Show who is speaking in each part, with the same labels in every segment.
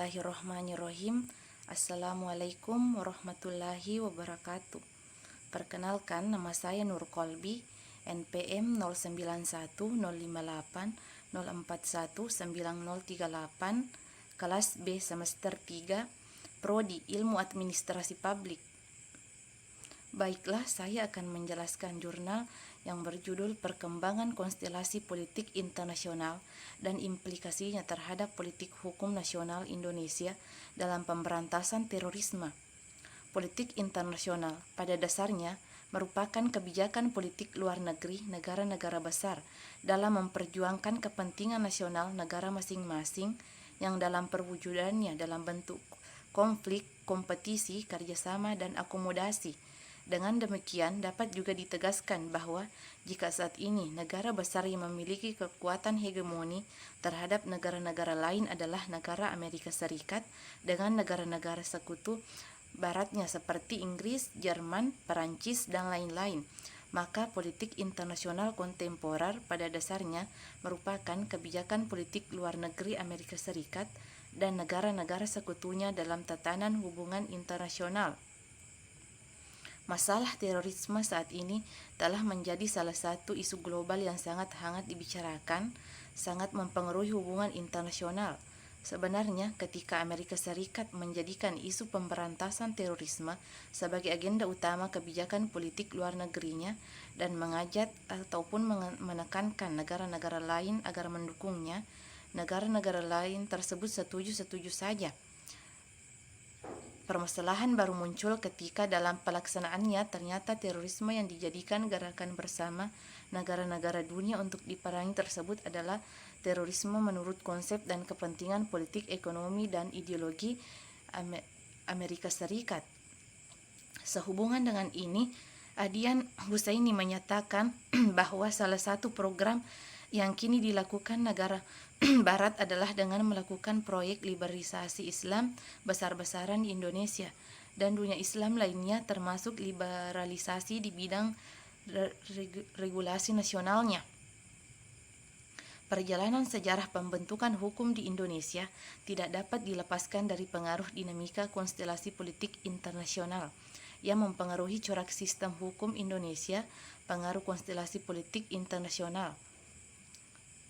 Speaker 1: Bismillahirrohmanirrohim. Assalamualaikum warahmatullahi wabarakatuh. Perkenalkan, nama saya Nur Kolbi, NPM 09110580419038, kelas B semester 3, Prodi Ilmu Administrasi Publik. Baiklah, saya akan menjelaskan jurnal yang berjudul Perkembangan Konstelasi Politik Internasional dan Implikasinya terhadap Politik Hukum Nasional Indonesia dalam Pemberantasan Terorisme. Politik internasional pada dasarnya merupakan kebijakan politik luar negeri negara-negara besar dalam memperjuangkan kepentingan nasional negara masing-masing yang dalam perwujudannya dalam bentuk konflik, kompetisi, kerjasama, dan akomodasi. Dengan demikian, dapat juga ditegaskan bahwa jika saat ini negara besar yang memiliki kekuatan hegemoni terhadap negara-negara lain adalah negara Amerika Serikat dengan negara-negara sekutu baratnya seperti Inggris, Jerman, Perancis, dan lain-lain, maka politik internasional kontemporer pada dasarnya merupakan kebijakan politik luar negeri Amerika Serikat dan negara-negara sekutunya dalam tatanan hubungan internasional. Masalah terorisme saat ini telah menjadi salah satu isu global yang sangat hangat dibicarakan, sangat mempengaruhi hubungan internasional. Sebenarnya, ketika Amerika Serikat menjadikan isu pemberantasan terorisme sebagai agenda utama kebijakan politik luar negerinya dan mengajak ataupun menekankan negara-negara lain agar mendukungnya, negara-negara lain tersebut setuju-setuju saja. Permasalahan baru muncul ketika dalam pelaksanaannya ternyata terorisme yang dijadikan gerakan bersama negara-negara dunia untuk diperangi tersebut adalah terorisme menurut konsep dan kepentingan politik, ekonomi, dan ideologi Amerika Serikat. Sehubungan dengan ini, Adian Husseini menyatakan bahwa salah satu program yang kini dilakukan negara Barat adalah dengan melakukan proyek liberalisasi Islam besar-besaran di Indonesia dan dunia Islam lainnya, termasuk liberalisasi di bidang regulasi nasionalnya. Perjalanan sejarah pembentukan hukum di Indonesia tidak dapat dilepaskan dari pengaruh dinamika konstelasi politik internasional yang mempengaruhi corak sistem hukum Indonesia, pengaruh konstelasi politik internasional.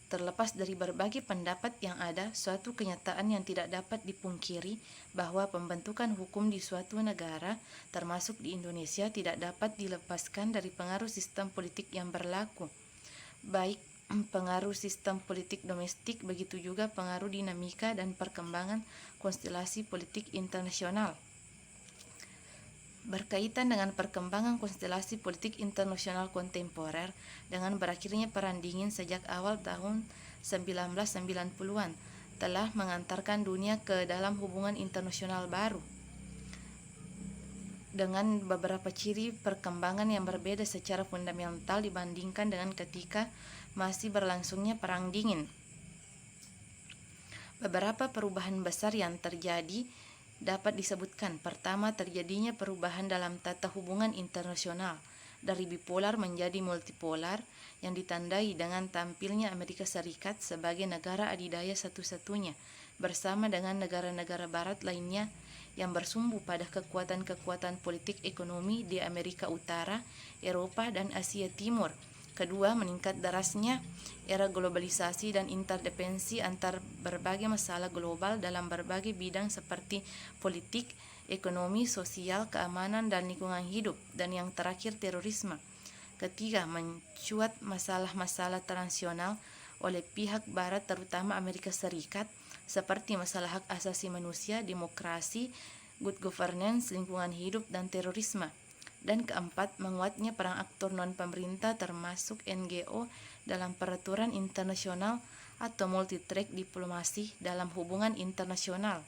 Speaker 1: Terlepas dari berbagai pendapat yang ada, suatu kenyataan yang tidak dapat dipungkiri bahwa pembentukan hukum di suatu negara, termasuk di Indonesia, tidak dapat dilepaskan dari pengaruh sistem politik yang berlaku. Baik pengaruh sistem politik domestik, begitu juga pengaruh dinamika dan perkembangan konstelasi politik internasional. Berkaitan dengan perkembangan konstelasi politik internasional kontemporer dengan berakhirnya Perang Dingin sejak awal tahun 1990-an telah mengantarkan dunia ke dalam hubungan internasional baru dengan beberapa ciri perkembangan yang berbeda secara fundamental dibandingkan dengan ketika masih berlangsungnya Perang Dingin. Beberapa perubahan besar yang terjadi dapat disebutkan. Pertama, terjadinya perubahan dalam tata hubungan internasional dari bipolar menjadi multipolar yang ditandai dengan tampilnya Amerika Serikat sebagai negara adidaya satu-satunya bersama dengan negara-negara barat lainnya yang bersumbu pada kekuatan-kekuatan politik ekonomi di Amerika Utara, Eropa, dan Asia Timur. Kedua, meningkat derasnya era globalisasi dan interdependensi antar berbagai masalah global dalam berbagai bidang seperti politik, ekonomi, sosial, keamanan, dan lingkungan hidup. Dan yang terakhir, terorisme. Ketiga, mencuat masalah-masalah transnasional oleh pihak barat terutama Amerika Serikat seperti masalah hak asasi manusia, demokrasi, good governance, lingkungan hidup, dan terorisme. Dan keempat, menguatnya peran aktor non-pemerintah termasuk NGO dalam peraturan internasional atau multi-track diplomasi dalam hubungan internasional.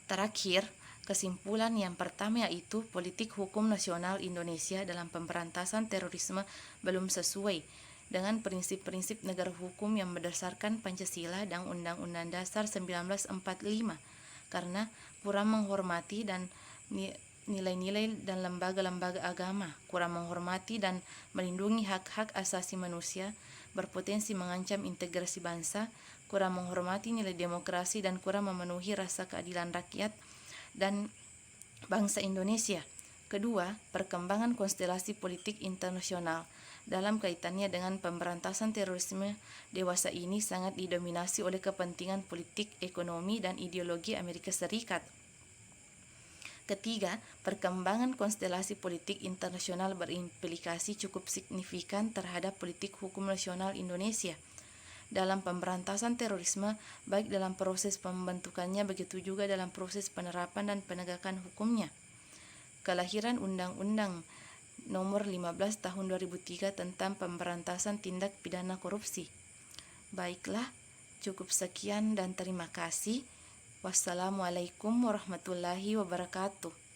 Speaker 1: Terakhir, kesimpulan yang pertama yaitu politik hukum nasional Indonesia dalam pemberantasan terorisme belum sesuai dengan prinsip-prinsip negara hukum yang berdasarkan Pancasila dan Undang-Undang Dasar 1945 karena kurang menghormati dan nilai-nilai dan lembaga-lembaga agama, kurang menghormati dan melindungi hak-hak asasi manusia, berpotensi mengancam integrasi bangsa, kurang menghormati nilai demokrasi, dan kurang memenuhi rasa keadilan rakyat dan bangsa Indonesia. Kedua, perkembangan konstelasi politik internasional. Dalam kaitannya dengan pemberantasan terorisme, dewasa ini sangat didominasi oleh kepentingan politik, ekonomi, dan ideologi Amerika Serikat. Ketiga, perkembangan konstelasi politik internasional berimplikasi cukup signifikan terhadap politik hukum nasional Indonesia. Dalam pemberantasan terorisme, baik dalam proses pembentukannya begitu juga dalam proses penerapan dan penegakan hukumnya. Kelahiran Undang-Undang Nomor 15 Tahun 2003 tentang Pemberantasan Tindak Pidana Korupsi. Baiklah, cukup sekian dan terima kasih. Wassalamualaikum warahmatullahi wabarakatuh.